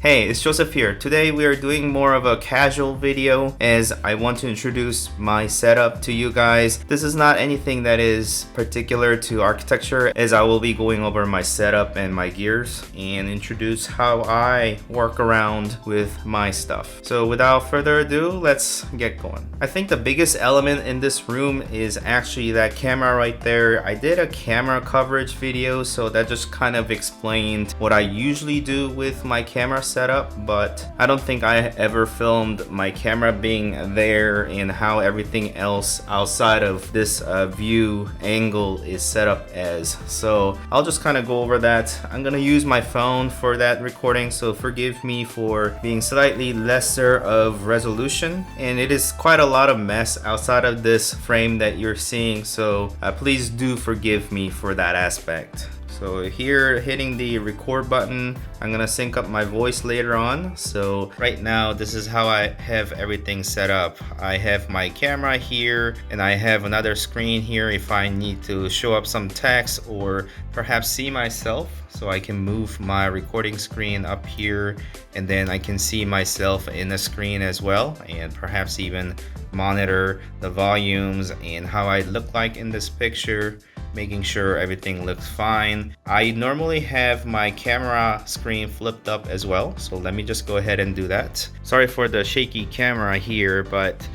Hey, it's Joseph here. Today we are doing more of a casual video as I want to introduce my setup to you guys. This is not anything that is particular to architecture, as I will be going over my setup and my gears and introduce how I work around with my stuff. So without further ado, let's get going. I think the biggest element in this room is actually that camera right there. I did a camera coverage video, so that just kind of explained what I usually do with my camera setup, but I don't think I ever filmed my camera being there and how everything else outside of this view angle is set up as. So I'll just kind of go over that. I'm gonna use my phone for that recording, so forgive me for being slightly lesser of resolution, and it is quite a lot of mess outside of this frame that you're seeing, so please do forgive me for that aspect. So here, hitting the record button, I'm gonna sync up my voice later on. So right now, this is how I have everything set up. I have my camera here, and I have another screen here if I need to show up some text or perhaps see myself. So I can move my recording screen up here, and then I can see myself in the screen as well, and perhaps even monitor the volumes and how I look like in this picture, making sure everything looks fine. I normally have my camera screen flipped up as well, so let me just go ahead and do that. Sorry for the shaky camera here, but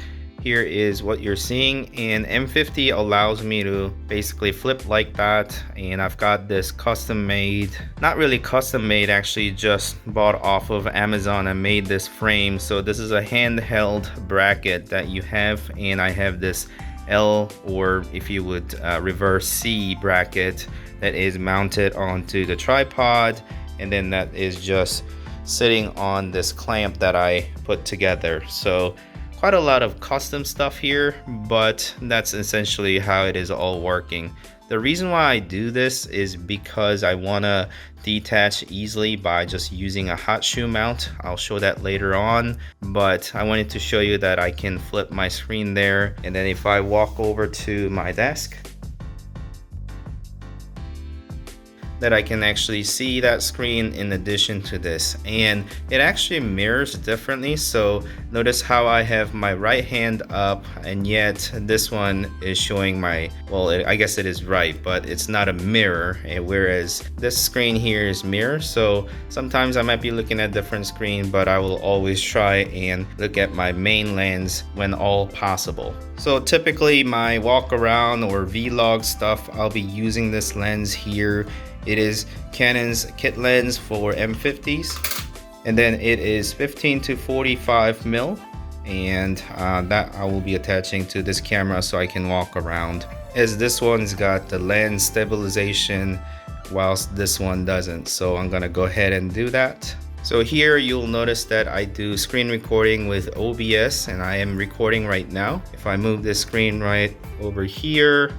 here is what you're seeing, and M50 allows me to basically flip like that. And I've got this custom made, not really custom made, actually just bought off of Amazon and made this frame. So this is a handheld bracket that you have, and I have this L, or if you would reverse C bracket that is mounted onto the tripod, and then that is just sitting on this clamp that I put together. So quite a lot of custom stuff here, but that's essentially how it is all working. The reason why I do this is because I want to detach easily by just using a hot shoe mount. I'll show that later on, but I wanted to show you that I can flip my screen there, and then if I walk over to my desk, that I can actually see that screen in addition to this, and it actually mirrors differently. So notice how I have my right hand up, and yet this one is showing my, well, I guess it is right, but it's not a mirror, whereas this screen here is mirror. So sometimes I might be looking at a different screen, but I will always try and look at my main lens when all possible. So typically my walk around or vlog stuff, I'll be using this lens here. It is Canon's kit lens for M50s, and then it is 15 to 45 mil, and that I will be attaching to this camera so I can walk around, as this one's got the lens stabilization whilst this one doesn't. So I'm gonna go ahead and do that. So here you'll notice that I do screen recording with OBS, and I am recording right now. If I move this screen right over here,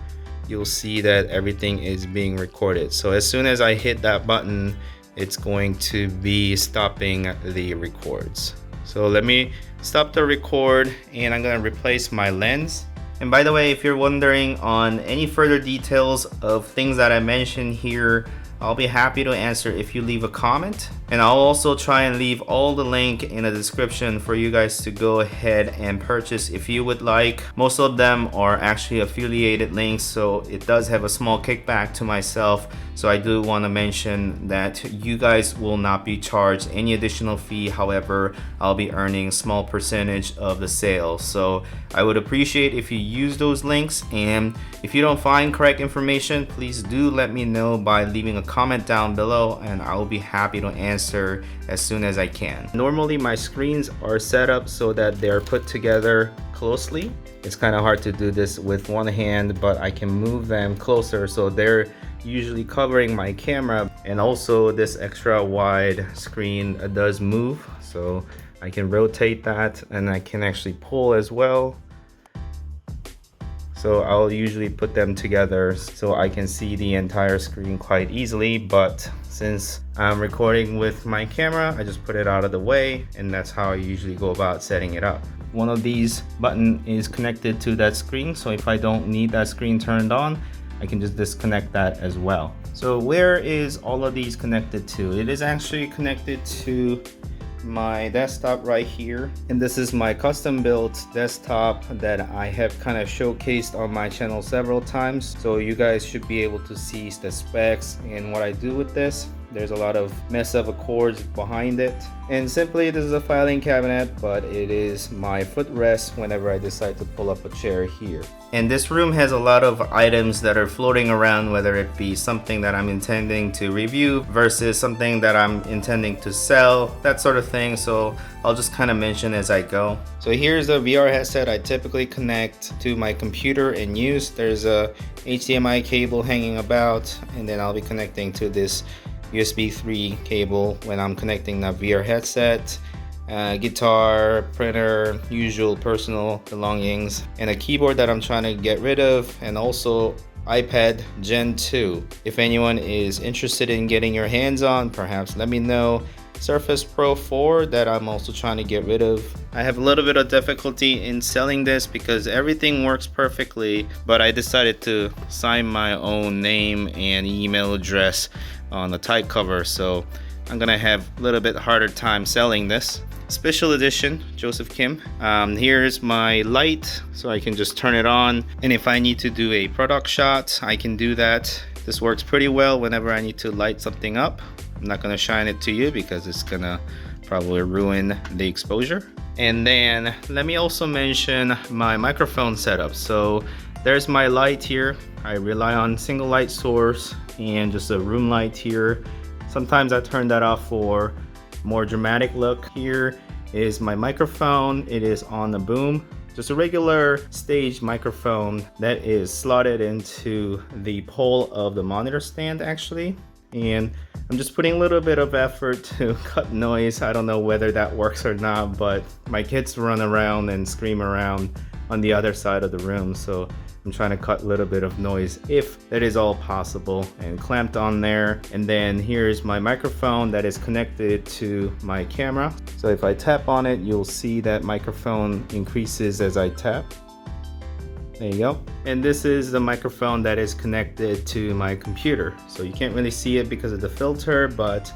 you'll see that everything is being recorded. So as soon as I hit that button, it's going to be stopping the records. So let me stop the record, and I'm going to replace my lens. And by the way, if you're wondering on any further details of things that I mentioned here, I'll be happy to answer if you leave a comment, and I'll also try and leave all the link in the description for you guys to go ahead and purchase if you would like. Most of them are actually affiliated links, so it does have a small kickback to myself. So I do want to mention that you guys will not be charged any additional fee. However, I'll be earning a small percentage of the sale. So I would appreciate if you use those links, and if you don't find correct information, please do let me know by leaving a comment down below, and I will be happy to answer as soon as I can. Normally my screens are set up so that they're put together closely. It's kind of hard to do this with one hand, but I can move them closer so they're usually covering my camera. And also this extra wide screen does move, so I can rotate that, and I can actually pull as well. So I'll usually put them together so I can see the entire screen quite easily, but since I'm recording with my camera, I just put it out of the way, and that's how I usually go about setting it up. One of these buttons is connected to that screen, so if I don't need that screen turned on, I can just disconnect that as well. So where is all of these connected to? It is actually connected to my desktop right here, and this is my custom built desktop that I have kind of showcased on my channel several times, so you guys should be able to see the specs and what I do with this. There's a lot of mess up cords behind it, and simply this is a filing cabinet, but it is my footrest whenever I decide to pull up a chair here. And this room has a lot of items that are floating around, whether it be something that I'm intending to review versus something that I'm intending to sell, that sort of thing. So I'll just kind of mention as I go. So here's the VR headset I typically connect to my computer and use. There's a HDMI cable hanging about, and then I'll be connecting to this USB 3 cable when I'm connecting the VR headset, guitar, printer, usual personal belongings, and a keyboard that I'm trying to get rid of, and also iPad Gen 2. If anyone is interested in getting your hands on, perhaps let me know. Surface Pro 4 that I'm also trying to get rid of. I have a little bit of difficulty in selling this because everything works perfectly, but I decided to sign my own name and email address on the type cover, so I'm gonna have a little bit harder time selling this. Special edition, Joseph Kim. Here's my light, so I can just turn it on, and if I need to do a product shot, I can do that. This works pretty well whenever I need to light something up. I'm not gonna shine it to you because it's gonna probably ruin the exposure. And then let me also mention my microphone setup. So there's my light here. I rely on single light source and just a room light here. Sometimes I turn that off for more dramatic look. Here is my microphone. It is on the boom. Just a regular stage microphone that is slotted into the pole of the monitor stand actually. And I'm just putting a little bit of effort to cut noise. I don't know whether that works or not, but my kids run around and scream around on the other side of the room, so I'm trying to cut a little bit of noise if that is all possible, and clamped on there. And then here's my microphone that is connected to my camera. So if I tap on it, you'll see that microphone increases as I tap. There you go. And this is the microphone that is connected to my computer. So you can't really see it because of the filter, but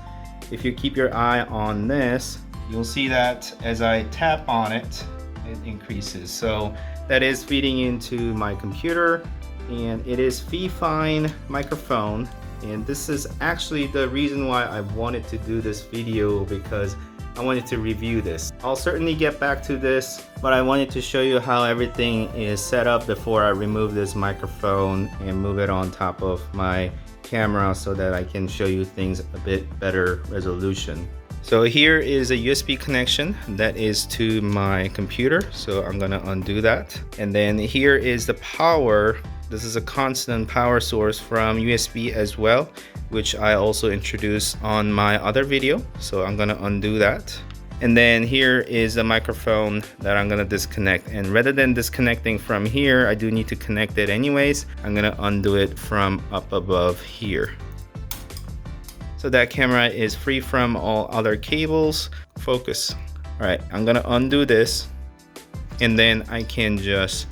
if you keep your eye on this, you'll see that as I tap on it, it increases. So that is feeding into my computer, and it is Fifine microphone. And this is actually the reason why I wanted to do this video, because I wanted to review this. I'll certainly get back to this, but I wanted to show you how everything is set up before I remove this microphone and move it on top of my camera so that I can show you things a bit better resolution. So here is a USB connection that is to my computer, so I'm gonna undo that. And then here is the power. This is a constant power source from USB as well, which I also introduced on my other video, so I'm gonna undo that. And then here is the microphone that I'm gonna disconnect, and rather than disconnecting from here, I do need to connect it anyways. I'm gonna undo it from up above here. So that camera is free from all other cables. Focus. All right, I'm gonna undo this, and then I can just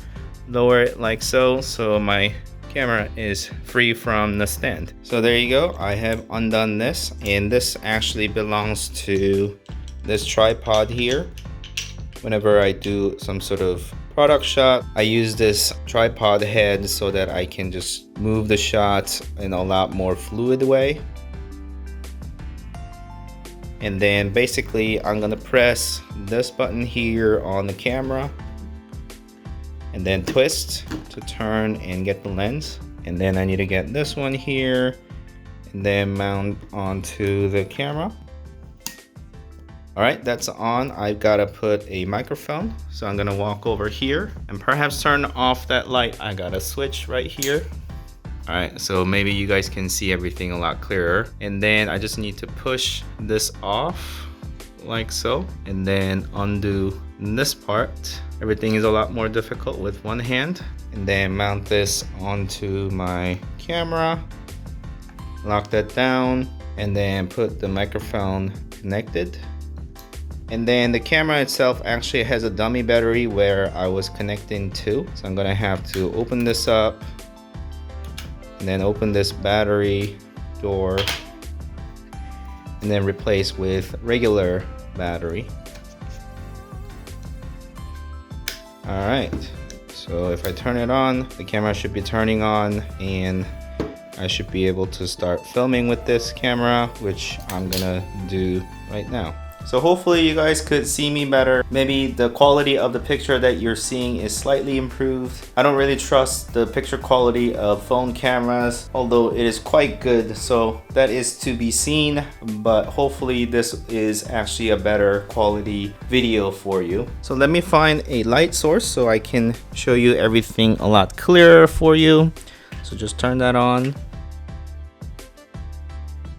lower it like so, so my camera is free from the stand. So there you go, I have undone this, and this actually belongs to this tripod here. Whenever I do some sort of product shot, I use this tripod head so that I can just move the shot in a lot more fluid way. And then basically I'm gonna press this button here on the camera and then twist to turn and get the lens. And then I need to get this one here and then mount onto the camera. All right, that's on. I've got to put a microphone. So I'm gonna walk over here and perhaps turn off that light. I got a switch right here. All right, so maybe you guys can see everything a lot clearer. And then I just need to push this off like so, and then undo this part. Everything is a lot more difficult with one hand. And then mount this onto my camera, lock that down, and then put the microphone connected. And then the camera itself actually has a dummy battery where I was connecting to. So I'm gonna have to open this up and then open this battery door and then replace with regular battery. Alright, so if I turn it on, the camera should be turning on, and I should be able to start filming with this camera, which I'm gonna do right now. So hopefully you guys could see me better. Maybe the quality of the picture that you're seeing is slightly improved. I don't really trust the picture quality of phone cameras, although it is quite good, so that is to be seen, but hopefully this is actually a better quality video for you. So let me find a light source so I can show you everything a lot clearer for you. So just turn that on.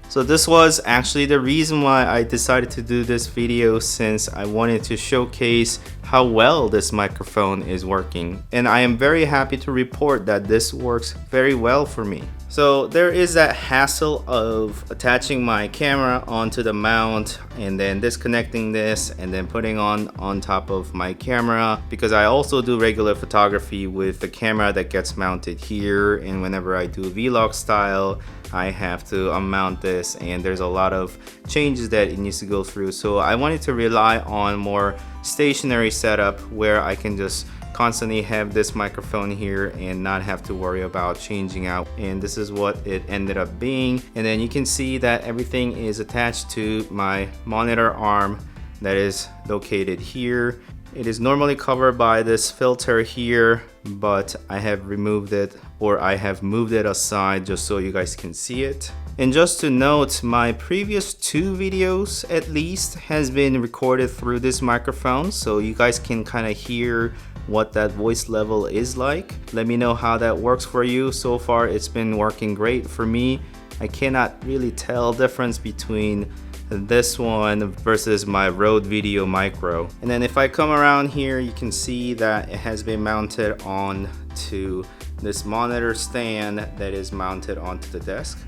So this was actually the reason why I decided to do this video, since I wanted to showcase how well this microphone is working. And I am very happy to report that this works very well for me. So there is that hassle of attaching my camera onto the mount and then disconnecting this and then putting on top of my camera, because I also do regular photography with the camera that gets mounted here, and whenever I do vlog style I have to unmount this, and there's a lot of changes that it needs to go through. So I wanted to rely on more stationary setup where I can just constantly have this microphone here and not have to worry about changing out, and this is what it ended up being. And then you can see that everything is attached to my monitor arm that is located here. It is normally covered by this filter here, but I have removed it, or I have moved it aside just so you guys can see it. And just to note, my previous 2 videos at least has been recorded through this microphone, so you guys can kind of hear what that voice level is like. Let me know how that works for you. So far it's been working great for me. I cannot really tell difference between this one versus my Rode VideoMicro. And then if I come around here, you can see that it has been mounted on to this monitor stand that is mounted onto the desk.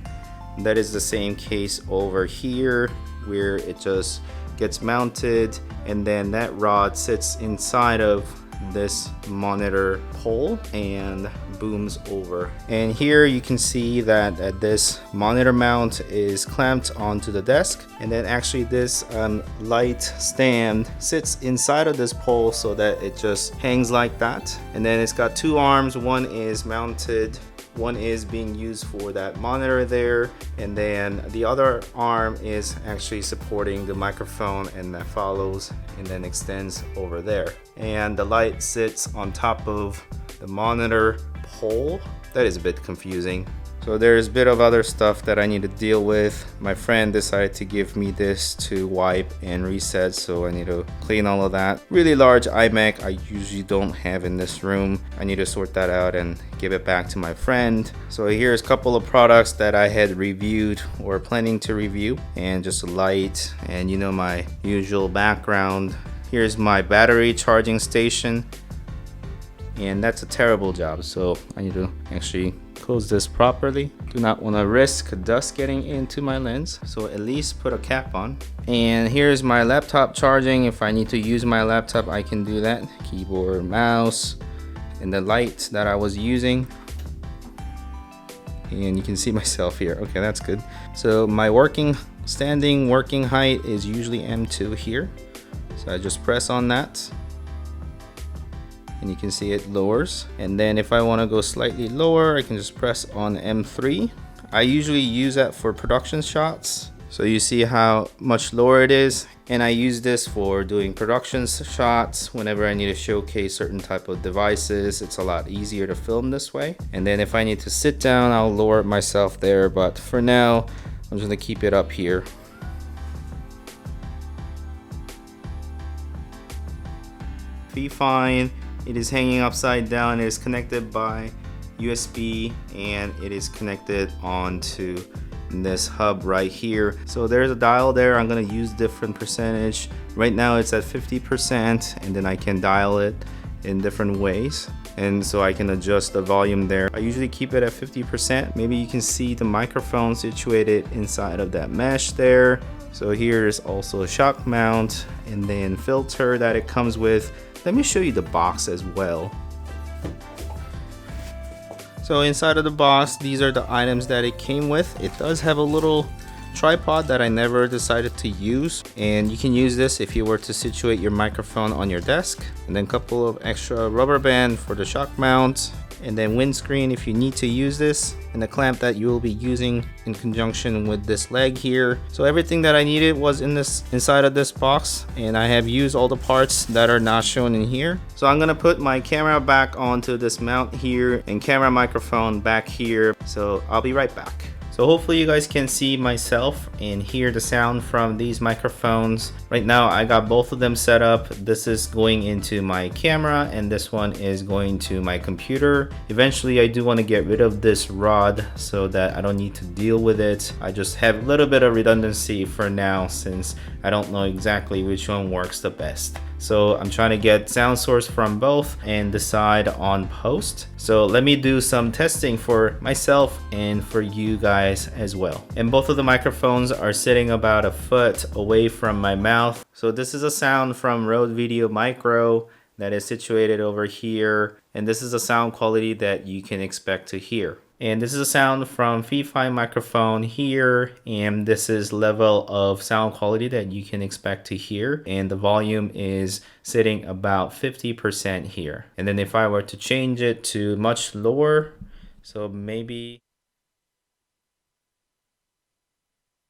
That is the same case over here, where it just gets mounted and then that rod sits inside of this monitor pole and booms over. And here you can see that this monitor mount is clamped onto the desk, and then actually this light stand sits inside of this pole so that it just hangs like that. And then it's got 2 arms, one is mounted, one is being used for that monitor there, and then the other arm is actually supporting the microphone, and that follows and then extends over there. And the light sits on top of the monitor pole. That is a bit confusing. So there's a bit of other stuff that I need to deal with. My friend decided to give me this to wipe and reset, so I need to clean all of that. Really large iMac I usually don't have in this room. I need to sort that out and give it back to my friend. So here's a couple of products that I had reviewed or planning to review, and just a light and my usual background. Here's my battery charging station, and that's a terrible job, so I need to actually close this properly. Do not want to risk dust getting into my lens, so at least put a cap on. And here's my laptop charging. If I need to use my laptop, I can do that. Keyboard, mouse, and the light that I was using. And you can see myself here. Okay, that's good. So my standing working height is usually M2 here. So I just press on that, and you can see it lowers. And then if I want to go slightly lower, I can just press on M3. I usually use that for production shots, so you see how much lower it is. And I use this for doing production shots whenever I need to showcase certain type of devices. It's a lot easier to film this way. And then if I need to sit down, I'll lower it myself there, but for now I'm just gonna keep it up here. Fifine. It is hanging upside down. It is connected by USB, and it is connected onto this hub right here. So there's a dial there. I'm going to use different percentage. Right now it's at 50%, and then I can dial it in different ways, and so I can adjust the volume there. I usually keep it at 50%. Maybe you can see the microphone situated inside of that mesh there. So here's also a shock mount and then filter that it comes with. Let me show you the box as well. So inside of the box, these are the items that it came with. It does have a little tripod that I never decided to use, and you can use this if you were to situate your microphone on your desk, and then a couple of extra rubber band for the shock mount, and then windscreen if you need to use this, and the clamp that you will be using in conjunction with this leg here. So everything that I needed was inside of this box, and I have used all the parts that are not shown in here. So I'm gonna put my camera back onto this mount here and camera microphone back here. So I'll be right back. So hopefully you guys can see myself and hear the sound from these microphones. Right now I got both of them set up. This is going into my camera and this one is going to my computer. Eventually I do want to get rid of this rod so that I don't need to deal with it. I just have a little bit of redundancy for now since I don't know exactly which one works the best. So I'm trying to get sound source from both and decide on post. So let me do some testing for myself and for you guys as well. And both of the microphones are sitting about a foot away from my mouth. So this is a sound from Rode VideoMicro that is situated over here. And this is a sound quality that you can expect to hear. And this is a sound from Fifine microphone here, and this is level of sound quality that you can expect to hear, and the volume is sitting about 50% here. And then if I were to change it to much lower, so maybe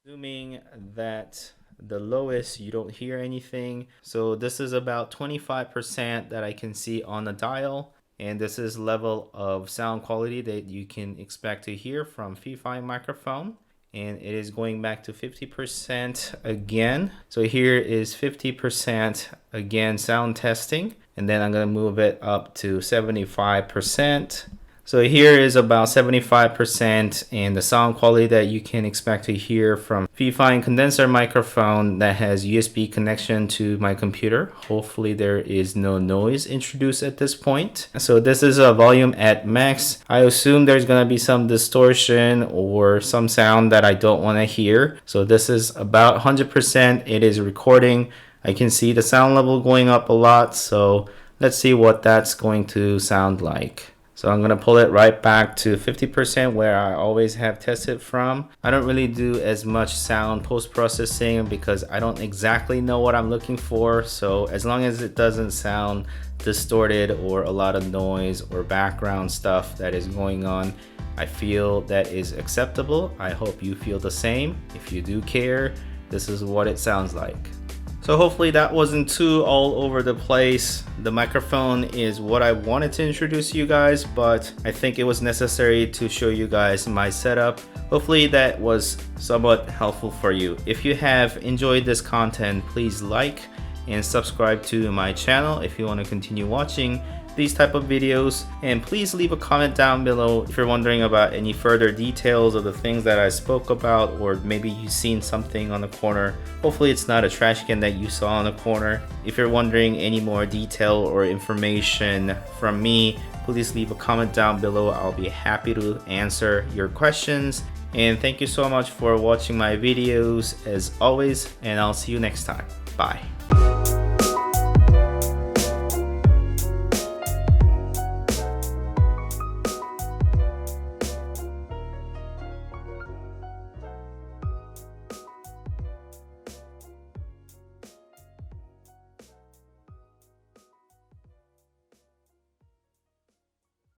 assuming that the lowest you don't hear anything, so this is about 25% that I can see on the dial. And this is level of sound quality that you can expect to hear from Fifine microphone. And it is going back to 50% again. So here is 50% again sound testing. And then I'm going to move it up to 75%. So here is about 75% and the sound quality that you can expect to hear from Fifine Condenser Microphone that has USB connection to my computer. Hopefully there is no noise introduced at this point. So this is a volume at max. I assume there's going to be some distortion or some sound that I don't want to hear. So this is about 100%. It is recording. I can see the sound level going up a lot. So let's see what that's going to sound like. So I'm going to pull it right back to 50% where I always have tested from. I don't really do as much sound post-processing because I don't exactly know what I'm looking for. So as long as it doesn't sound distorted or a lot of noise or background stuff that is going on, I feel that is acceptable. I hope you feel the same. If you do care, this is what it sounds like. So hopefully that wasn't too all over the place. The microphone is what I wanted to introduce you guys, but I think it was necessary to show you guys my setup. Hopefully that was somewhat helpful for you. If you have enjoyed this content, please like and subscribe to my channel if you want to continue watching these type of videos, and please leave a comment down below if you're wondering about any further details of the things that I spoke about, or maybe you've seen something on the corner. Hopefully it's not a trash can that you saw on the corner. If you're wondering any more detail or information from me, please leave a comment down below. I'll be happy to answer your questions. And thank you so much for watching my videos as always, and I'll see you next time. Bye.